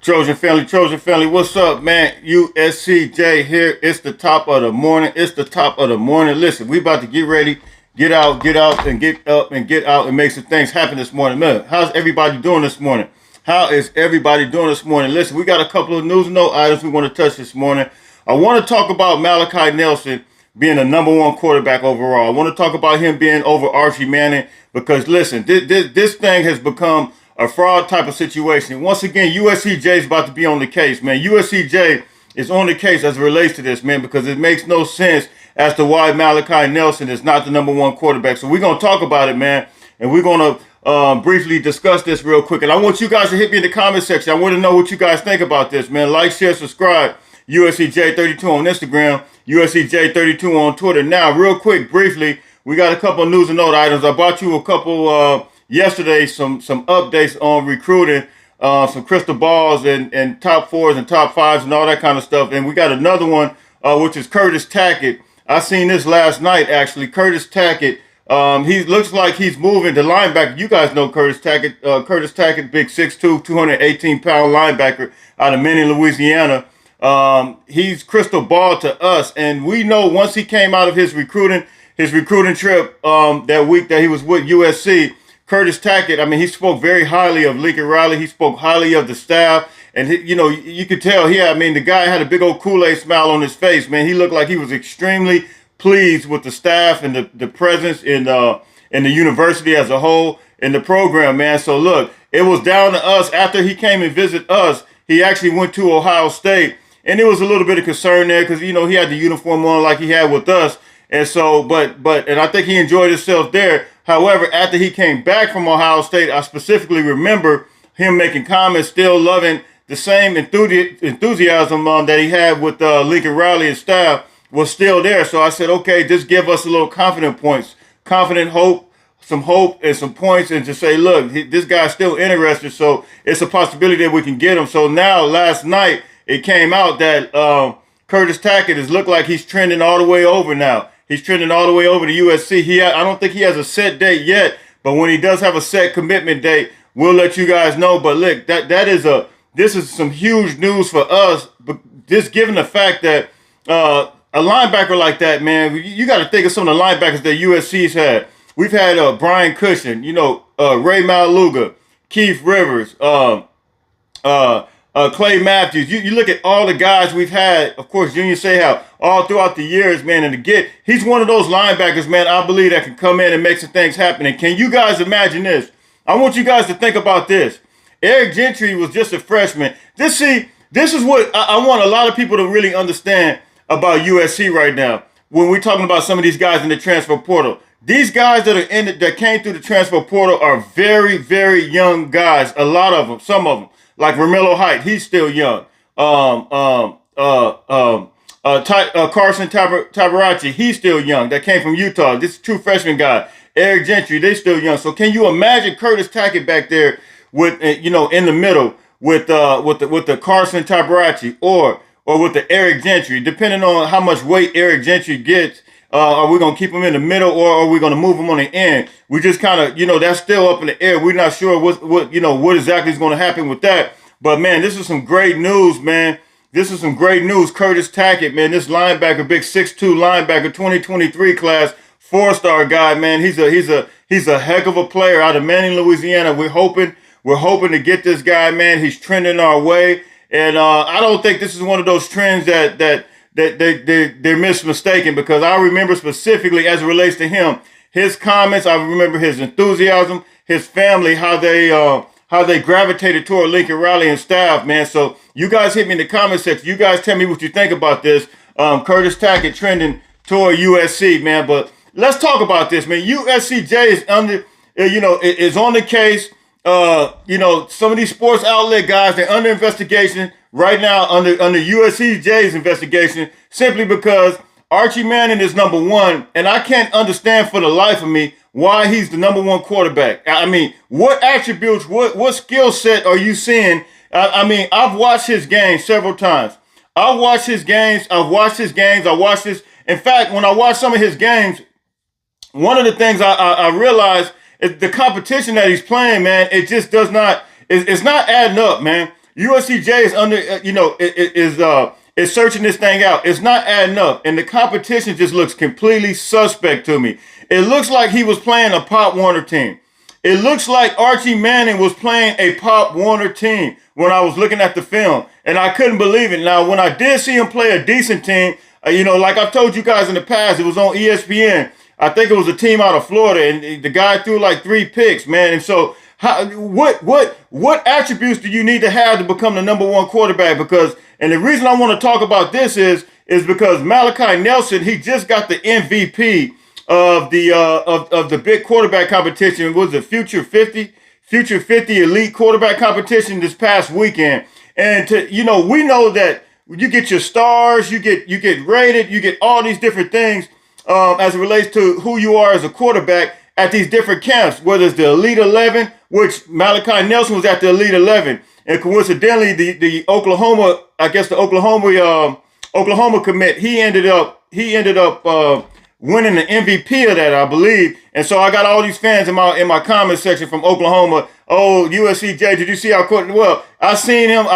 Trojan family, what's up, man? USCJ here. It's the top of the morning. Listen, we about to get ready, get out, and get up and get out and make some things happen this morning. Man, how's everybody doing this morning? Listen, we got a couple of news and note items we want to touch this morning. I want to talk about Malachi Nelson being the number one quarterback overall. I want to talk about him being over Archie Manning because, listen, this thing has become a fraud type of situation. Once again, USCJ is about to be on the case, man. USCJ is on the case as it relates to this, man, because it makes no sense as to why Malachi Nelson is not the number one quarterback. So we're going to talk about it, man, and we're going to briefly discuss this real quick. And I want you guys to hit me in the comment section. I want to know what you guys think about this, man. Like, share, subscribe. USCJ32 on Instagram, USCJ32 on Twitter. Now, real quick, briefly, we got a couple of news and note items. I brought you a couple yesterday, some updates on recruiting, some crystal balls and top fours and top fives and all that kind of stuff. And we got another one, which is Curtis Tackett. I seen this last night, actually. Curtis Tackett, he looks like he's moving to linebacker. You guys know Curtis Tackett, big 6'2", 218-pound linebacker out of Manning, Louisiana. He's crystal ball to us. And we know once he came out of his recruiting trip that week that he was with USC, Curtis Tackett, I mean, he spoke very highly of Lincoln Riley. He spoke highly of the staff. And, you could tell here, I mean, the guy had a big old Kool-Aid smile on his face, man. He looked like he was extremely pleased with the staff and the presence in the university as a whole in the program, man. So, look, it was down to us. After he came and visited us, he actually went to Ohio State. And there was a little bit of concern there because, he had the uniform on like he had with us. And so, and I think he enjoyed himself there. However, after he came back from Ohio State, I specifically remember him making comments, still loving the same enthusiasm that he had with Lincoln Riley and staff was still there. So I said, okay, just give us a little confident hope, some hope and some points, and to say, look, this guy's still interested. So it's a possibility that we can get him. So now, last night, it came out that Curtis Tackett has looked like he's trending all the way over now. He's trending all the way over to USC. I don't think he has a set date yet, but when he does have a set commitment date, we'll let you guys know. But look, this is some huge news for us. But just given the fact that a linebacker like that, man, you got to think of some of the linebackers that USC's had. We've had Brian Cushing, Ray Maluga, Keith Rivers, Clay Matthews. You look at all the guys we've had, of course, Junior Seau, all throughout the years, man, and he's one of those linebackers, man, I believe that can come in and make some things happen. And can you guys imagine this? I want you guys to think about this. Eric Gentry was just a freshman. This is what I want a lot of people to really understand about USC right now. When we're talking about some of these guys in the transfer portal, these guys that came through the transfer portal are very, very young guys. A lot of them, some of them. Like Romello Height, he's still young. Carson Tabaracci, he's still young. That came from Utah. This is a true freshman guy. Eric Gentry, they still young. So can you imagine Curtis Tackett back there with in the middle with the Carson Tabaracci or with the Eric Gentry, depending on how much weight Eric Gentry gets. Are we going to keep him in the middle or are we going to move him on the end? We just kind of, that's still up in the air. We're not sure what exactly is going to happen with that. But, man, this is some great news, man. This is some great news. Curtis Tackett, man, this linebacker, big 6'2" linebacker, 2023 class, 4-star guy, man. He's a heck of a player out of Manning, Louisiana. We're hoping to get this guy, man. He's trending our way. And I don't think this is one of those trends that they're mistaken, because I remember specifically as it relates to him, his comments, I remember his enthusiasm, his family, how they gravitated toward Lincoln Riley and staff, man. So you guys hit me in the comment section. You guys tell me what you think about this. Curtis Tackett trending toward USC, man. But let's talk about this, man. USCJ is is on the case. Some of these sports outlet guys, they're under investigation right now under USCJ's investigation, simply because Archie Manning is number one, and I can't understand for the life of me why he's the number one quarterback. I mean, what attributes, what skill set are you seeing? I mean, I've watched his games several times. I've watched his games. I watched this. In fact, when I watch some of his games, one of the things I realize is the competition that he's playing, man. It just does not. It's not adding up, man. USCJ is under, is searching this thing out. It's not adding up, and the competition just looks completely suspect to me. It looks like he was playing a Pop Warner team. It looks like Archie Manning was playing a Pop Warner team when I was looking at the film, and I couldn't believe it. Now, when I did see him play a decent team, like I've told you guys in the past, it was on ESPN. I think it was a team out of Florida, and the guy threw like 3 picks, man. And so, what attributes do you need to have to become the number one quarterback? Because, and the reason I want to talk about this is because Malachi Nelson, he just got the MVP of the big quarterback competition. Was it Future 50 Elite Quarterback Competition this past weekend? And we know that you get your stars, you get rated, you get all these different things as it relates to who you are as a quarterback at these different camps, whether it's the Elite 11, which Malachi Nelson was at the Elite 11, and coincidentally, the Oklahoma commit, he ended up winning the MVP of that, I believe. And so I got all these fans in my comment section from Oklahoma. Oh, USCJ, did you see how well? I seen when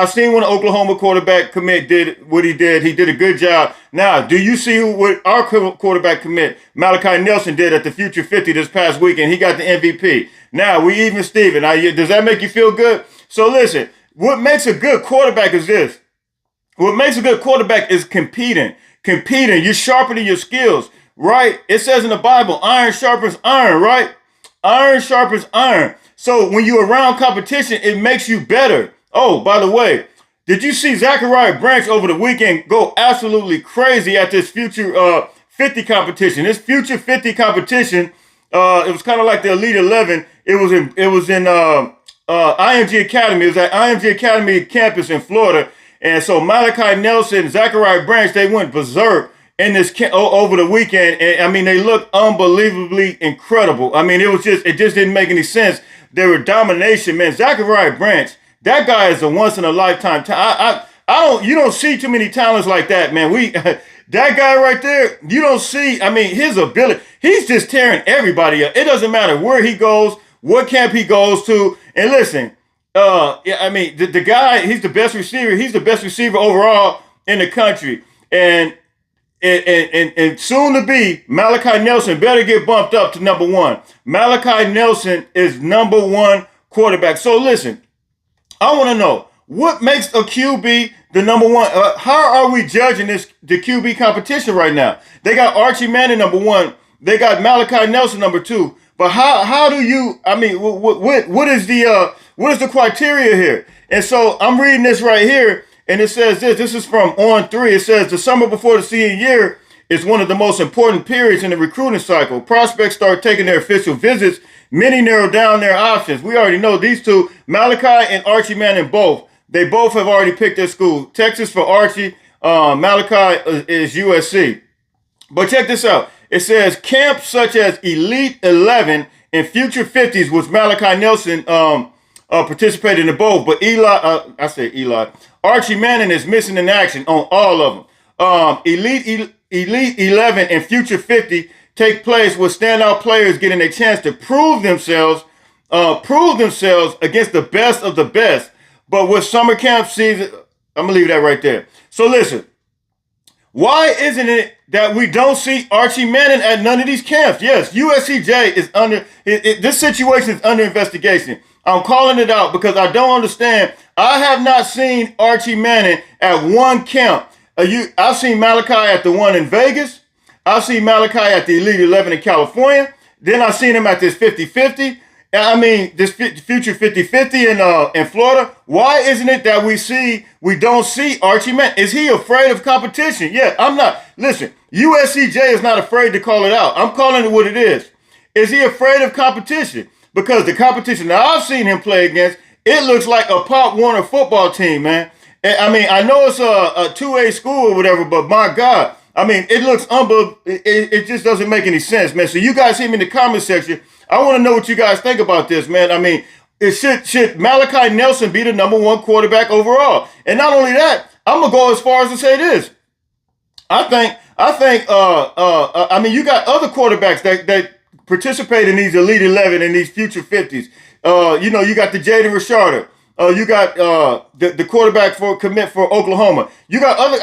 the Oklahoma quarterback commit did what he did. He did a good job. Now, do you see what our quarterback commit, Malachi Nelson, did at the Future 50 this past weekend? He got the MVP. Now, we even Steven. Does that make you feel good? So listen, what makes a good quarterback is this. What makes a good quarterback is competing. You're sharpening your skills, right? It says in the Bible, iron sharpens iron, right? Iron sharpens iron. So when you're around competition, it makes you better. Oh, by the way, did you see Zachariah Branch over the weekend go absolutely crazy at this Future 50 competition? This Future 50 competition, it was kind of like the Elite 11. It was in IMG Academy. It was at IMG Academy campus in Florida. And so Malachi Nelson, Zachariah Branch, they went berserk in this over the weekend. And I mean, they looked unbelievably incredible. I mean, it just didn't make any sense. They were domination, man. Zachariah Branch, that guy is a once in a lifetime talent. You don't see too many talents like that, man. That guy right there, you don't see, I mean, his ability, he's just tearing everybody up. It doesn't matter where he goes, what camp he goes to. And listen, I mean, the guy, he's the best receiver. He's the best receiver overall in the country. And soon to be, Malachi Nelson better get bumped up to number one. Malachi Nelson is number one quarterback. So listen, I want to know, what makes a QB the number one? How are we judging the QB competition right now? They got Archie Manning number one. They got Malachi Nelson number two. But how do you? I mean, what is the criteria here? And so I'm reading this right here, and it says this. This is from On 3. It says the summer before the senior year is one of the most important periods in the recruiting cycle. Prospects start taking their official visits. Many narrow down their options. We already know these two, Malachi and Archie Manning, both. They both have already picked their school. Texas for Archie. Malachi is USC. But check this out. It says camps such as Elite 11 and Future 50s, which Malachi Nelson participated in both. But Archie Manning is missing in action on all of them. Elite 11 and Future 50 take place with standout players getting a chance to prove themselves against the best of the best. But with summer camp season, I'm going to leave that right there. So listen, why isn't it that we don't see Archie Manning at none of these camps? Yes, USCJ is this situation is under investigation. I'm calling it out because I don't understand. I have not seen Archie Manning at one camp. I've seen Malachi at the one in Vegas. I've seen Malachi at the Elite 11 in California. Then I've seen him at this 50-50. I mean, this Future 50-50 in Florida. Why isn't it that we don't see Archie Manning? Is he afraid of competition? Yeah, I'm not. Listen, USCJ is not afraid to call it out. I'm calling it what it is. Is he afraid of competition? Because the competition that I've seen him play against, it looks like a Pop Warner football team, man. I mean, I know it's a 2A school or whatever, but my God, I mean, it looks it just doesn't make any sense, man. So you guys hit me in the comment section. I want to know what you guys think about this, man. I mean, should Malachi Nelson be the #1 quarterback overall? And not only that, I'm gonna go as far as to say this. I mean, you got other quarterbacks that participate in these Elite 11 and these future 50s. You got the Jaden Rashada. You got the quarterback for commit for Oklahoma. You got other.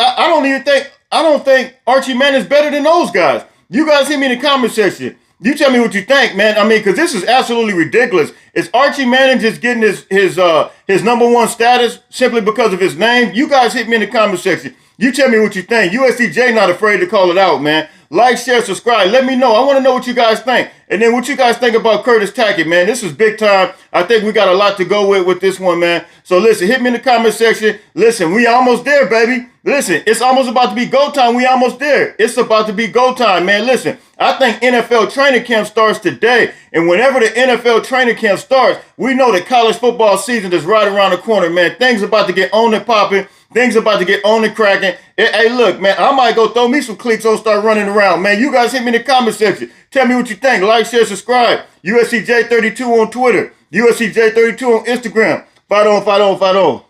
I don't think Archie Manning's better than those guys. You guys hit me in the comment section. You tell me what you think, man. I mean, because this is absolutely ridiculous. Is Archie Manning just getting his #1 status simply because of his name? You guys hit me in the comment section. You tell me what you think. USCJ not afraid to call it out, man. Like, share, subscribe. Let me know. I want to know what you guys think. And then what you guys think about Curtis Tackett, man. This is big time. I think we got a lot to go with this one, man. So listen, hit me in the comment section. Listen, we almost there, baby. Listen, it's almost about to be go time. We almost there. It's about to be go time, man. Listen, I think NFL training camp starts today. And whenever the NFL training camp starts, we know that college football season is right around the corner, man. Things about to get on and popping. Things about to get on and cracking. Hey, look, man, I might go throw me some cleats on, start running around. Man, you guys hit me in the comment section. Tell me what you think. Like, share, subscribe. USCJ32 on Twitter. USCJ32 on Instagram. Fight on, fight on, fight on.